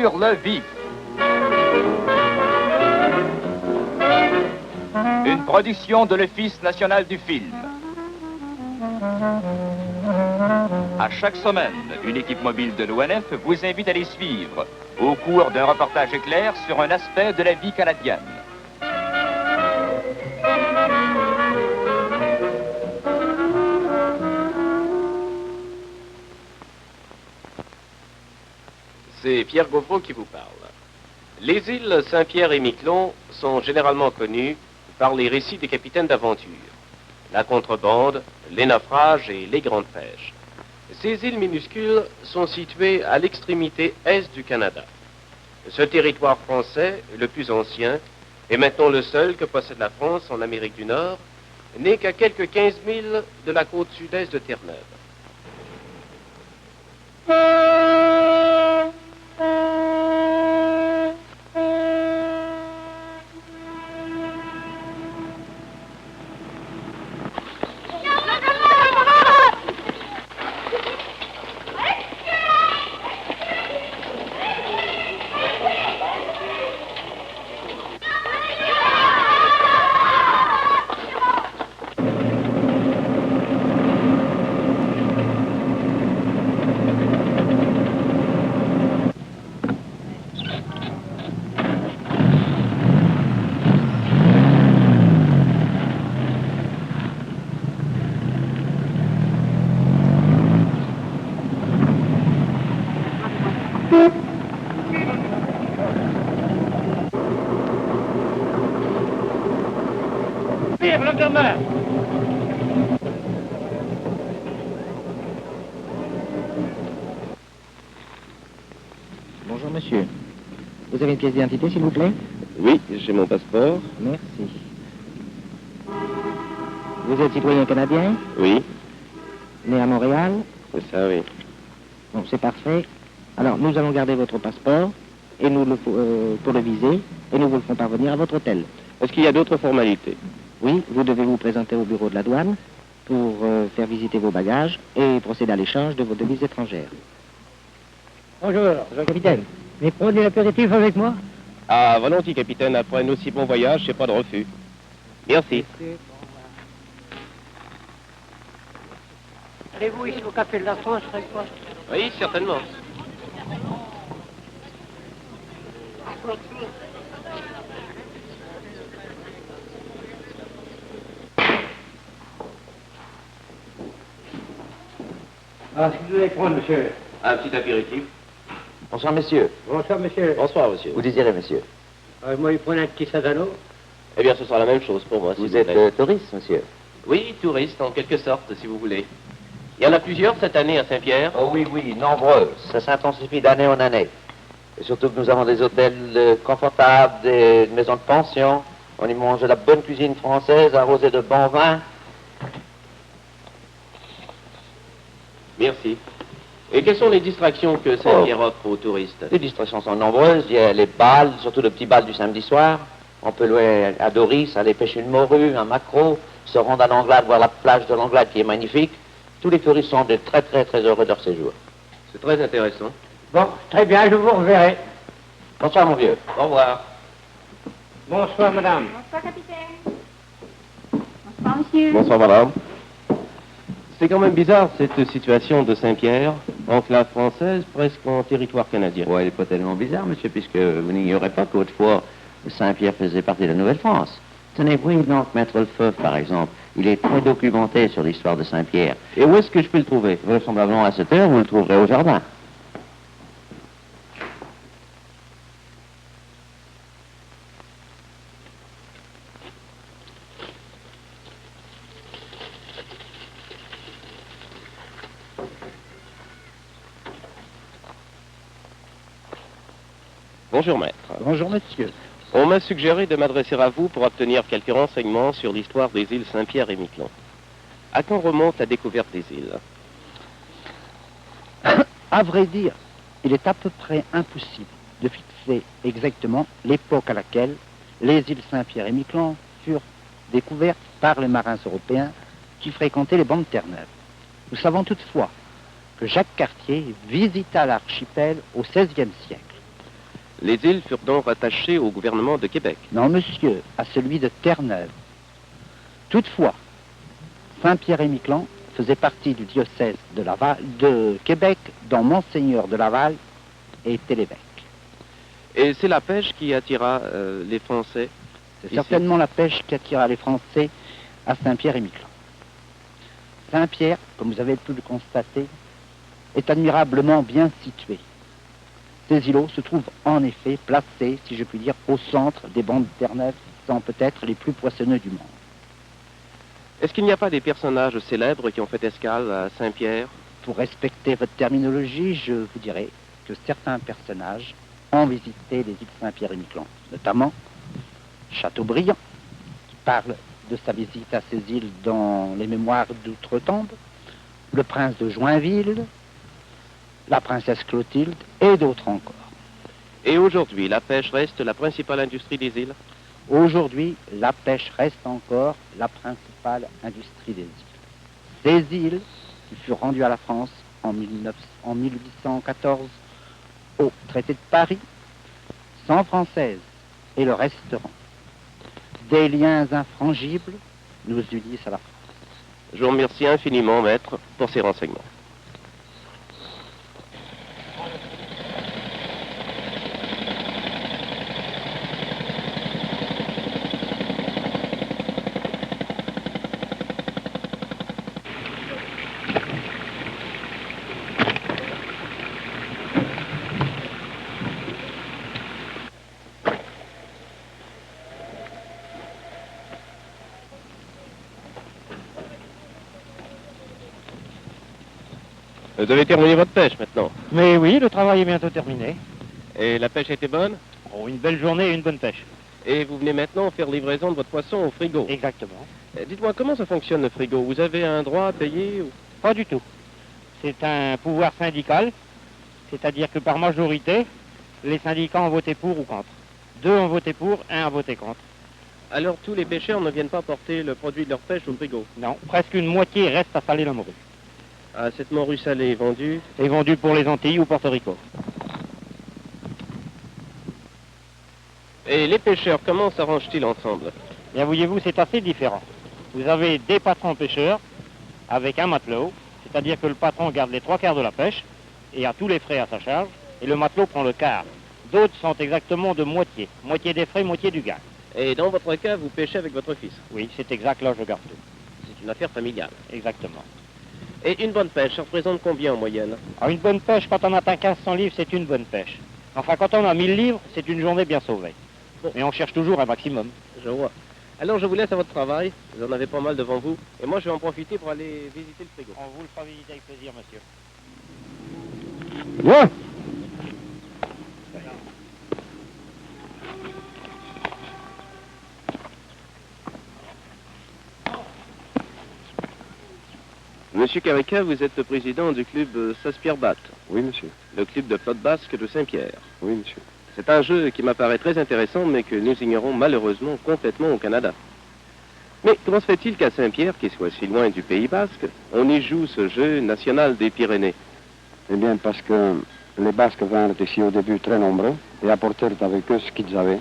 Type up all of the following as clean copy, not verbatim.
Sur le vif. Une production de l'Office national du film. À chaque semaine, une équipe mobile de l'ONF vous invite à les suivre au cours d'un reportage éclair sur un aspect de la vie canadienne. C'est Pierre Gauvreau qui vous parle. Les îles Saint-Pierre et Miquelon sont généralement connues par les récits des capitaines d'aventure, la contrebande, les naufrages et les grandes pêches. Ces îles minuscules sont situées à l'extrémité est du Canada. Ce territoire français, le plus ancien, et maintenant le seul que possède la France en Amérique du Nord, n'est qu'à quelques 15 000 de la côte sud-est de Terre-Neuve. Bonjour monsieur. Vous avez une pièce d'identité s'il vous plaît? Oui, j'ai mon passeport. Merci. Vous êtes citoyen canadien? Oui, Né à Montréal? c'est ça, oui. Bon, c'est parfait. Alors, nous allons garder votre passeport et nous pour le viser et nous vous le ferons parvenir à votre hôtel. Est-ce qu'il y a d'autres formalités? Oui, vous devez vous présenter au bureau de la douane pour faire visiter vos bagages et procéder à l'échange de vos devises étrangères. Bonjour, capitaine. Mais prenez l'apéritif avec moi? Ah, volontiers, capitaine. Après un aussi bon voyage, c'est pas de refus. Merci. Allez-vous ici au Café de la France avec moi? Oui, certainement. Ah, si vous voulez prendre, monsieur. Un petit apéritif. Bonsoir monsieur. Bonsoir, monsieur. Bonsoir, monsieur. Vous désirez monsieur? Moi, il prenait un petit sadano. Eh bien, ce sera la même chose pour moi, s'il Vous vous êtes plaît. touriste monsieur? Oui, touriste, en quelque sorte, si vous voulez. Il y en a plusieurs cette année à Saint-Pierre. Oh oui, oui, nombreux. Ça s'intensifie d'année en année. Et surtout que nous avons des hôtels confortables, des maisons de pension. On y mange de la bonne cuisine française, arrosée de bon vin. Merci. Et quelles sont les distractions que Saint-Pierre offre aux touristes? Les distractions sont nombreuses. Il y a les bals, surtout le petit bal du samedi soir. On peut louer à Doris, aller pêcher une morue, un maquereau, se rendre à l'Anglade, voir la plage de l'Anglade qui est magnifique. Tous les touristes sont très heureux de leur séjour. C'est très intéressant. Bon, très bien, je vous reverrai. Bonsoir mon vieux. Au revoir. Bonsoir, madame. Bonsoir, capitaine. Bonsoir, monsieur. Bonsoir, madame. C'est quand même bizarre, cette situation de Saint-Pierre, enclave française, presque en territoire canadien. Ouais, elle n'est pas tellement bizarre, monsieur, puisque vous n'ignorez pas qu'autrefois, Saint-Pierre faisait partie de la Nouvelle-France. Tenez, voyez donc Maître Lefebvre, par exemple. Il est très documenté sur l'histoire de Saint-Pierre. Et où est-ce que je peux le trouver? Vraisemblablement à cette heure, vous le trouverez au jardin. Bonjour, maître. Bonjour, monsieur. On m'a suggéré de m'adresser à vous pour obtenir quelques renseignements sur l'histoire des îles Saint-Pierre et Miquelon. À quand remonte la découverte des îles? À vrai dire, il est à peu près impossible de fixer exactement l'époque à laquelle les îles Saint-Pierre et Miquelon furent découvertes par les marins européens qui fréquentaient les bancs de Terre-Neuve. Nous savons toutefois que Jacques Cartier visita l'archipel au XVIe siècle. Les îles furent donc rattachées au gouvernement de Québec. Non, monsieur, à celui de Terre-Neuve. Toutefois, Saint-Pierre-et-Miquelon faisait partie du diocèse de Laval, de Québec, dont Monseigneur de Laval était l'évêque. Et c'est la pêche qui attira les Français. C'est ici. certainement la pêche qui attira les Français à Saint-Pierre-et-Miquelon. Saint-Pierre, comme vous avez pu le constater, est admirablement bien situé. Ces îlots se trouvent en effet placés, si je puis dire, au centre des bancs de Terre-Neuve, qui sont peut-être les plus poissonneux du monde. Est-ce qu'il n'y a pas des personnages célèbres qui ont fait escale à Saint-Pierre? Pour respecter votre terminologie, je vous dirais que certains personnages ont visité les îles Saint-Pierre-et-Miquelon, notamment Chateaubriand, qui parle de sa visite à ces îles dans les mémoires d'Outre-Tombe, le prince de Joinville, la princesse Clotilde et d'autres encore. Et aujourd'hui, la pêche reste la principale industrie des îles? Aujourd'hui, la pêche reste encore la principale industrie des îles. Ces îles, qui furent rendues à la France en 1814 au traité de Paris, sont françaises et le resteront. Des liens infrangibles nous unissent à la France. Je vous remercie infiniment, maître, pour ces renseignements. Vous avez terminé votre pêche maintenant. Mais oui, le travail est bientôt terminé. Et la pêche était bonne? Oh, une belle journée et une bonne pêche. Et vous venez maintenant faire livraison de votre poisson au frigo. Exactement. Dites-moi, comment ça fonctionne le frigo? Vous avez un droit à payer ou... Pas du tout. C'est un pouvoir syndical, c'est-à-dire que par majorité, les syndicats ont voté pour ou contre. 2 ont voté pour, 1 a voté contre. Alors tous les pêcheurs ne viennent pas porter le produit de leur pêche au frigo? Non, presque une moitié reste à saler la morue. Ah, cette morue salée est vendue? Et vendue pour les Antilles ou Porto Rico. Et les pêcheurs, comment s'arrangent-ils ensemble? Bien, voyez-vous, c'est assez différent. Vous avez des patrons pêcheurs avec un matelot, c'est-à-dire que le patron garde les 3/4 de la pêche et a tous les frais à sa charge, et le matelot prend le quart. D'autres sont exactement de moitié. Moitié des frais, moitié du gain. Et dans votre cas, vous pêchez avec votre fils? Oui, c'est exact, là je garde tout. C'est une affaire familiale. Exactement. Et une bonne pêche, ça représente combien en moyenne? Alors, une bonne pêche, quand on atteint 1500 livres, c'est une bonne pêche. Enfin, quand on a 1000 livres, c'est une journée bien sauvée. Bon. Mais on cherche toujours un maximum. Je vois. Alors je vous laisse à votre travail, vous en avez pas mal devant vous, et moi je vais en profiter pour aller visiter le frigo. On vous le fera visiter avec plaisir, monsieur. Bien. Monsieur Carica, vous êtes le président du club Saspierre-Bat, Oui, monsieur. le club de flotte basque de Saint-Pierre. Oui, monsieur. C'est un jeu qui m'apparaît très intéressant, mais que nous ignorons malheureusement complètement au Canada. Mais comment se fait-il qu'à Saint-Pierre, qui soit si loin du Pays basque, on y joue ce jeu national des Pyrénées? Eh bien, parce que les Basques vinrent ici au début très nombreux et apportèrent avec eux ce qu'ils avaient.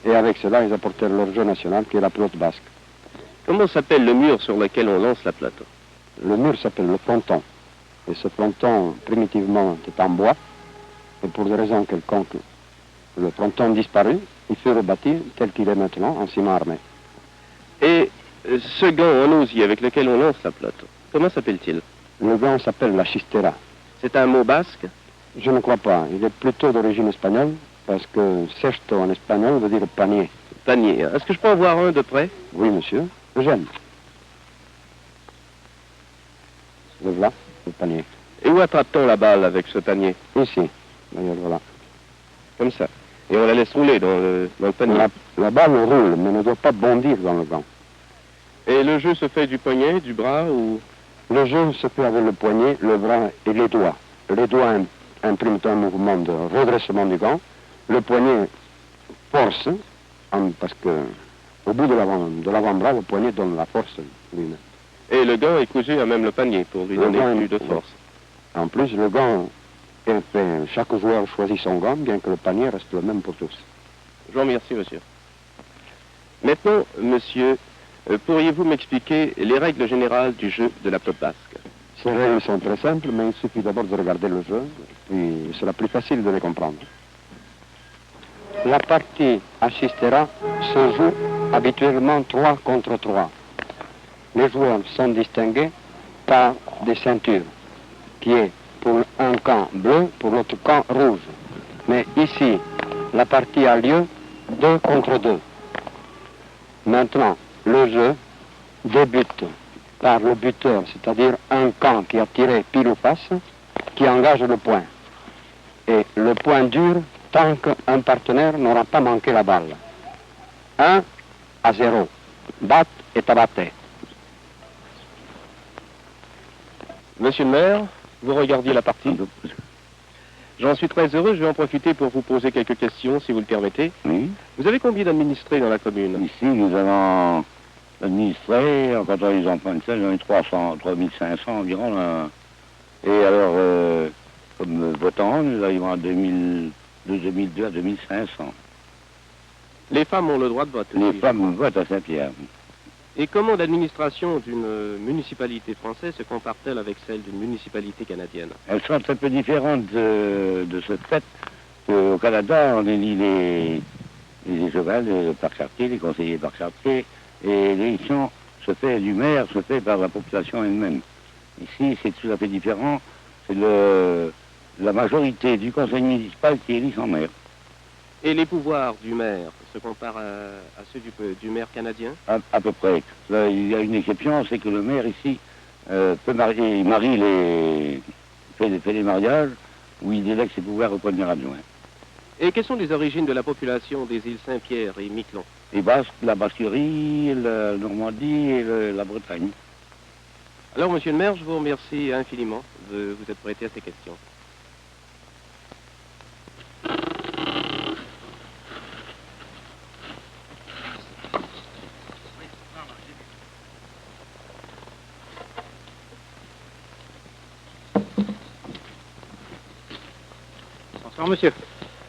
Et avec cela, ils apportèrent leur jeu national, qui est la pelote basque. Comment s'appelle le mur sur lequel on lance la pelote? Le mur s'appelle le fronton. Et ce fronton, primitivement, était en bois. Et pour des raisons quelconques, le fronton disparut. Il fut rebâti tel qu'il est maintenant, en ciment armé. Et ce gant en osier avec lequel on lance la pelote, comment s'appelle-t-il? Le gant s'appelle la chistera. C'est un mot basque? Je ne crois pas. Il est plutôt d'origine espagnole, parce que cesto en espagnol veut dire panier. Panier. Est-ce que je peux en voir un de près? Oui, monsieur. Eugène. Le voilà, le panier. Et où attrape-t-on la balle avec ce panier? Ici. D'ailleurs, voilà. Comme ça. Et on la laisse rouler dans le panier. La balle roule, mais ne doit pas bondir dans le gant. Et le jeu se fait du poignet, du bras ou... Le jeu se fait avec le poignet, le bras et les doigts. Les doigts impriment un mouvement de redressement du gant. Le poignet force, parce que au bout de l'avant-bras, le poignet donne la force lui-même. Et le gant est cousu à même le panier pour lui donner plus de force. En plus, le gant Et enfin, chaque joueur choisit son gant, bien que le panier reste le même pour tous. Je vous remercie, monsieur. Maintenant, monsieur, pourriez-vous m'expliquer les règles générales du jeu de la pelote basque? Ces règles sont très simples, mais il suffit d'abord de regarder le jeu, puis il sera plus facile de les comprendre. La partie assistera se joue habituellement 3 contre 3. Les joueurs sont distingués par des ceintures, qui est pour un camp bleu, pour l'autre camp rouge. Mais ici, la partie a lieu 2 contre 2. Maintenant, le jeu débute par le buteur, c'est-à-dire un camp qui a tiré pile ou face, qui engage le point. Et le point dure tant qu'un partenaire n'aura pas manqué la balle. 1-0. Batte et tabaté. Monsieur le maire, vous regardiez la partie. J'en suis très heureux, je vais en profiter pour vous poser quelques questions, si vous le permettez. Oui. Vous avez combien d'administrés dans la commune? Ici, nous avons administré, quand on les emprunts, j'en ai 300, 3500 environ. Là. Et alors, comme votants, nous arrivons à 2002 à 2500. Les femmes ont le droit de vote. Les femmes votent à Saint-Pierre. Et comment l'administration d'une municipalité française se compare-t-elle avec celle d'une municipalité canadienne? Elles sont un peu différentes de ce fait qu'au Canada, on élit les échevins par quartier, les conseillers par quartier, et l'élection du maire se fait par la population elle-même. Ici, c'est tout à fait différent. C'est la majorité du conseil municipal qui élit son maire. Et les pouvoirs du maire se comparent à ceux du maire canadien? À peu près. Là, il y a une exception, c'est que le maire ici peut marier, fait les mariages où il délègue ses pouvoirs au premier adjoint. Et quelles sont les origines de la population des îles Saint-Pierre et Miquelon? Les Basques, la Basquerie, la Normandie et la Bretagne. Alors, monsieur le maire, je vous remercie infiniment de vous être prêté à ces questions. Bonsoir, monsieur.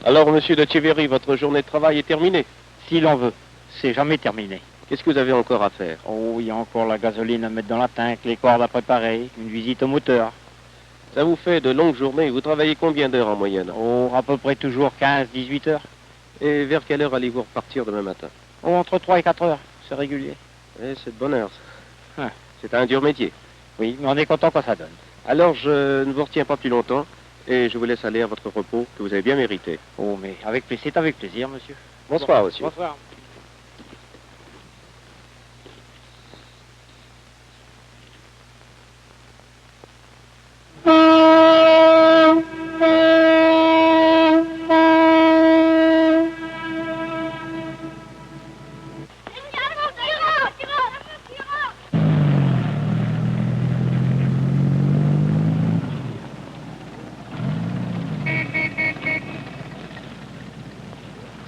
Alors, monsieur de Cheverry, votre journée de travail est terminée? Si l'on veut, c'est jamais terminé. Qu'est-ce que vous avez encore à faire? Oh, il y a encore la gasoline à mettre dans la tank, les cordes à préparer, une visite au moteur. Ça vous fait de longues journées. Vous travaillez combien d'heures en moyenne? Oh, à peu près toujours 15-18 heures. Et vers quelle heure allez-vous repartir demain matin? Oh, entre 3 et 4 heures, c'est régulier. Eh, c'est de bonne heure, ça. Ah. C'est un dur métier. Oui, mais on est content quand ça donne. Alors, je ne vous retiens pas plus longtemps et je vous laisse aller à votre repos que vous avez bien mérité. Oh, mais c'est avec plaisir, monsieur. Bonsoir, monsieur. Bonsoir.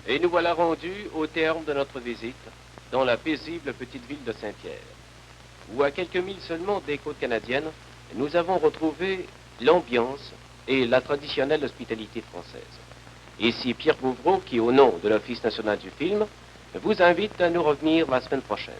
Et nous voilà rendus au terme de notre visite dans la paisible petite ville de Saint-Pierre, où à quelques milles seulement des côtes canadiennes, nous avons retrouvé l'ambiance et la traditionnelle hospitalité française. Ici Pierre Bouvreau qui, au nom de l'Office national du film, vous invite à nous revenir la semaine prochaine.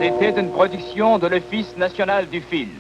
C'était une production de l'Office national du film.